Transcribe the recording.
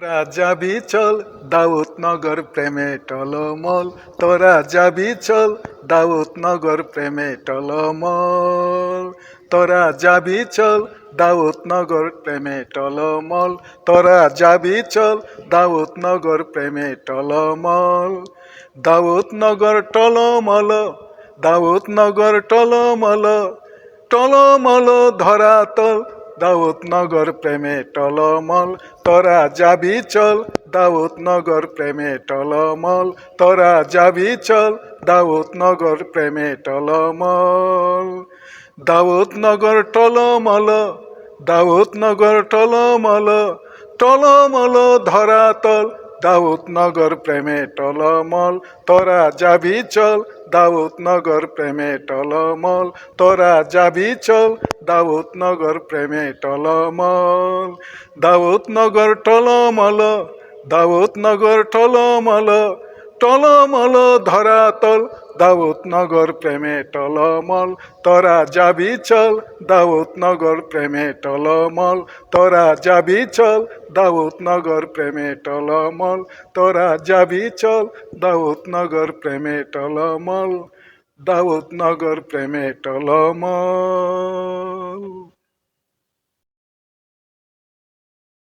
তোরা যাবি চল দাউদনগর প্রেমে টলমল, তোরা যাবি চল দাউদনগর প্রেমে টলমল, তোরা যাবি চল দাউদনগর প্রেমে টলমল, তোরা যাবি চল দাউদনগর প্রেমে টলমল। দাউদনগর টলমল, দাউদনগর টলমল, টলমল ধরাতল দাউদনগর প্রেমে টলমল, তোরা যাবি চল দাউদনগর প্রেমে টলমল, তোরা যাবি চল দাউদনগর প্রেমে টলমল। দাউদনগর টলমল, দাউদনগর টলমল, টলমল ধরাতল দাউদনগর প্রেমে টলমল, তোরা যাবি চল দাউদনগর প্রেমে টলমল, তোরা যাবি চল দাউদনগর প্রেমে টলমল। দাউদনগর টলমল, দাউদনগর টলমল, টলমল ধরাতল দাউদনগর প্রেমে টলমল, তোরা যাবি চল দাউদনগর প্রেমে টলমল, তোরা যাবি চল দাউদনগর প্রেমে টলমল, তোরা যাবি চল দাউদনগর প্রেমে টলমল, দাউদনগর প্রেমে টলমল।